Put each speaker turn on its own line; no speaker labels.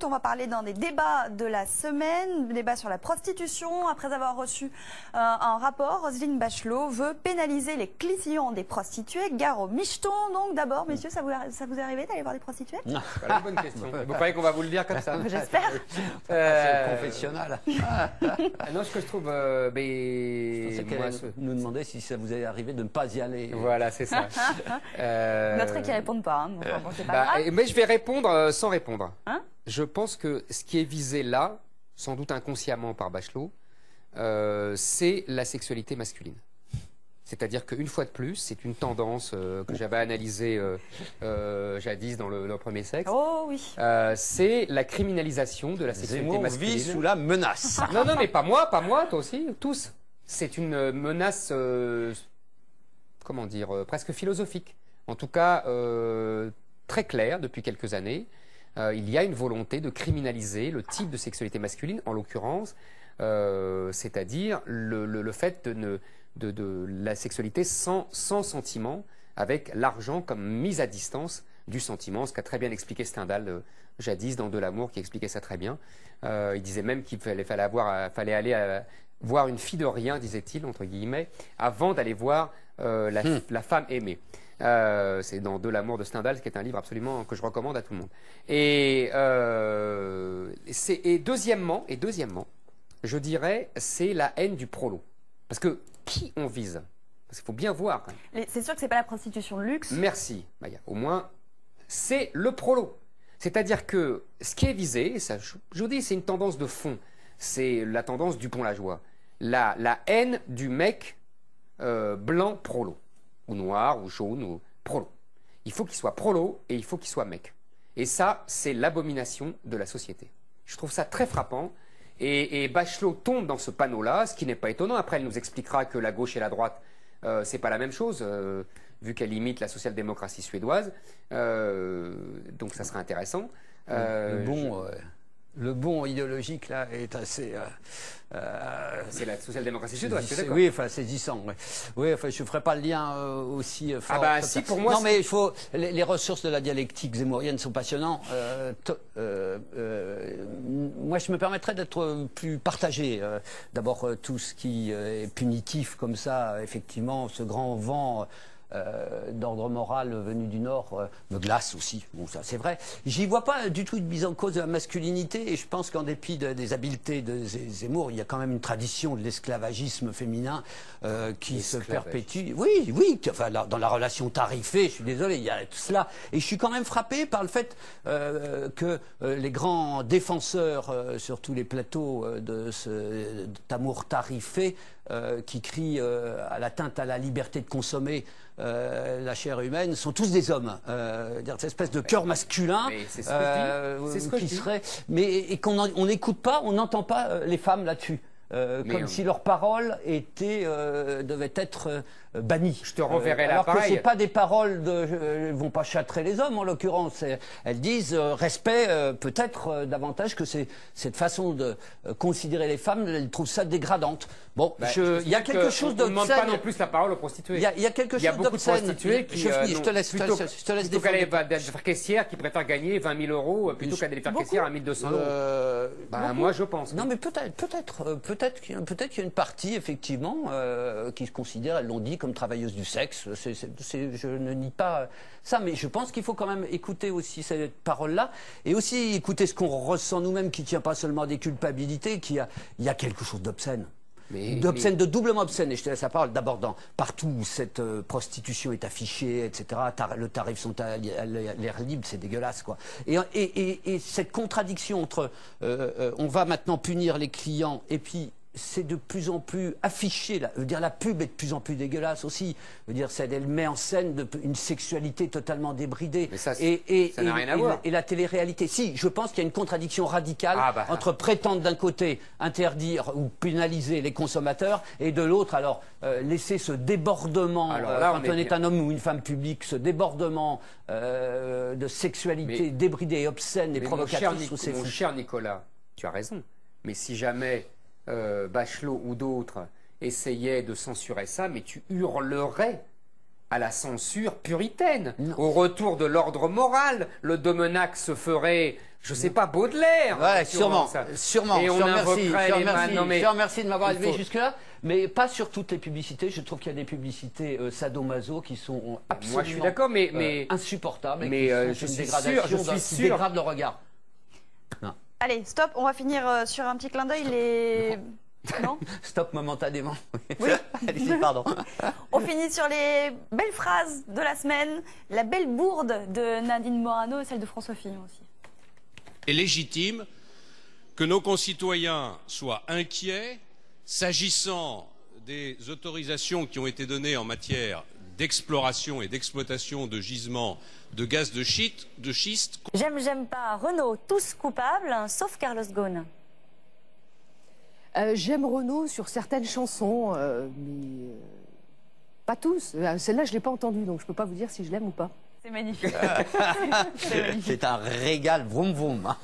On va parler d'un des débats de la semaine, débat sur la prostitution. Après avoir reçu un rapport, Roselyne Bachelot veut pénaliser les clients des prostituées. Gare aux michetons. Donc d'abord, messieurs, ça vous est arrivé d'aller voir des prostituées?
Non, c'est pas une bonne question. Vous croyez qu'on va vous le dire comme ça?
J'espère.
C'est le confessionnal.
Non, ce que je trouve...
je pensais qu'elle nous demandait si ça vous est arrivé de ne pas y aller.
Voilà, c'est ça.
Notre qui ne répondent pas. Hein. Enfin, bon, c'est pas grave.
Mais je vais répondre sans répondre.
Hein?
Je pense que ce qui est visé là, sans doute inconsciemment par Bachelot, c'est la sexualité masculine. C'est-à-dire qu'une fois de plus, c'est une tendance que j'avais analysée jadis dans le premier sexe.
Oh oui.
C'est la criminalisation de la sexualité
Zemmour
masculine.
vit sous la menace.
Non, non, mais pas moi, toi aussi, tous. C'est une menace, comment dire, presque philosophique. En tout cas, très claire depuis quelques années. Il y a une volonté de criminaliser le type de sexualité masculine, en l'occurrence, c'est-à-dire le fait de la sexualité sans sentiment, avec l'argent comme mise à distance du sentiment, ce qu'a très bien expliqué Stendhal jadis dans De l'amour, qui expliquait ça très bien. Il disait même qu'il fallait aller voir une fille de rien, disait-il, entre guillemets, avant d'aller voir la femme aimée. C'est dans De l'amour de Stendhal, qui est un livre absolument que je recommande à tout le monde. Et deuxièmement, je dirais, c'est la haine du prolo. Parce que qui on vise? Parce qu'il faut bien voir.
C'est sûr que c'est pas la prostitution de luxe.
Merci, Maya. Au moins, c'est le prolo. C'est-à-dire que ce qui est visé, ça, je vous dis, c'est une tendance de fond. C'est la tendance du Dupont-Lajoie. La haine du mec blanc prolo. Ou noir, ou jaune, ou prolo. Il faut qu'il soit prolo et il faut qu'il soit mec. Et ça, c'est l'abomination de la société. Je trouve ça très frappant. Et Bachelot tombe dans ce panneau-là, ce qui n'est pas étonnant. Après, elle nous expliquera que la gauche et la droite, c'est pas la même chose, vu qu'elle imite la social-démocratie suédoise. Donc ça sera intéressant.
Le bon idéologique, là, est assez...
c'est la social-démocratie suédoise, c'est d'accord?
Oui, enfin, saisissant. Ouais. Oui, enfin, je ne ferai pas le lien aussi fort.
Ah bah si, pour moi...
Non, mais il faut... Les ressources de la dialectique zémourienne sont passionnantes. Moi, je me permettrais d'être plus partagé. D'abord, tout ce qui est punitif, comme ça, effectivement, ce grand vent... d'ordre moral venu du Nord me glace aussi. Bon, ça c'est vrai. J'y vois pas du tout de mise en cause de la masculinité et je pense qu'en dépit des habiletés de Zemmour, il y a quand même une tradition de l'esclavagisme féminin qui se perpétue. Oui, oui, enfin, dans la relation tarifée, je suis désolé, il y a tout cela. Et je suis quand même frappé par le fait que les grands défenseurs sur tous les plateaux de cet amour tarifé qui crient à l'atteinte à la liberté de consommer la chair humaine, sont tous des hommes. Cette espèce de cœur masculin
c'est ce que je dis.
Serait... et qu'on n'écoute pas, on n'entend pas les femmes là-dessus. Comme si leurs paroles devaient être bannies.
Je te renverrai
alors
l'appareil.
que c'est pas des paroles vont pas châtrer les hommes en l'occurrence. Elles disent respect peut-être davantage que cette façon de considérer les femmes. Elles trouvent ça dégradante. Bon, il y a quelque chose d'obscène.
On ne demande pas non plus la parole aux prostituées.
Il y a quelque chose d'obscène.
Il y a beaucoup de prostituées qui
je te laisse
plutôt qu'aller faire caissière, qui préfèrent gagner 20 000 euros plutôt qu'aller faire caissière à 1 200 euros. Moi, je pense.
Non, mais peut-être qu'il y a une partie, effectivement, qui se considère, elles l'ont dit, comme travailleuses du sexe. Je ne nie pas ça, mais je pense qu'il faut quand même écouter aussi cette parole-là, et aussi écouter ce qu'on ressent nous-mêmes, qui ne tient pas seulement à des culpabilités, il y a quelque chose d'obscène. De doublement obscène, et je te laisse la parole. D'abord, partout où cette prostitution est affichée, etc., le tarif sont à l'air libre, c'est dégueulasse, quoi. Et cette contradiction entre on va maintenant punir les clients, et puis c'est de plus en plus affiché. La pub est de plus en plus dégueulasse aussi. Elle met en scène une sexualité totalement débridée.
Mais ça n'a rien à voir.
Et la télé-réalité. Si, je pense qu'il y a une contradiction radicale entre prétendre d'un côté interdire ou pénaliser les consommateurs et de l'autre, alors, laisser ce débordement, quand on est un homme ou une femme publique, ce débordement de sexualité débridée et obscène et provocatrice.
Mon cher Nicolas, tu as raison. Mais si jamais Bachelot ou d'autres essayaient de censurer ça, mais tu hurlerais à la censure puritaine,
Non.
au retour de l'ordre moral. Le Domenac se ferait, je sais pas, Baudelaire.
Ouais,
hein,
sûrement,
ça.
sûrement.
Et on invoquerait les man- non, mais
je te remercie de m'avoir
il
élevé
faut-
jusque-là, mais pas sur toutes les publicités. Je trouve qu'il y a des publicités sadomaso qui sont absolument
Moi, je suis d'accord, mais
insupportables. Et
mais,
qui sont
je
une
suis
dégradation
sûr, je suis
qui
sûr.
dégrade le regard.
Allez, stop, on va finir sur un petit clin d'œil. Les... Non.
Stop momentanément.
Oui.
Allez-y, pardon.
On finit sur les belles phrases de la semaine. La belle bourde de Nadine Morano et celle de François Fillon aussi.
est légitime que nos concitoyens soient inquiets s'agissant des autorisations qui ont été données en matière d'exploration et d'exploitation de gisements de gaz de schiste.
J'aime pas Renault, tous coupables, sauf Carlos Ghosn.
J'aime Renaud sur certaines chansons, mais pas tous. Celle-là, je ne l'ai pas entendue, donc je ne peux pas vous dire si je l'aime ou pas.
C'est magnifique.
C'est un régal, vroom vroom.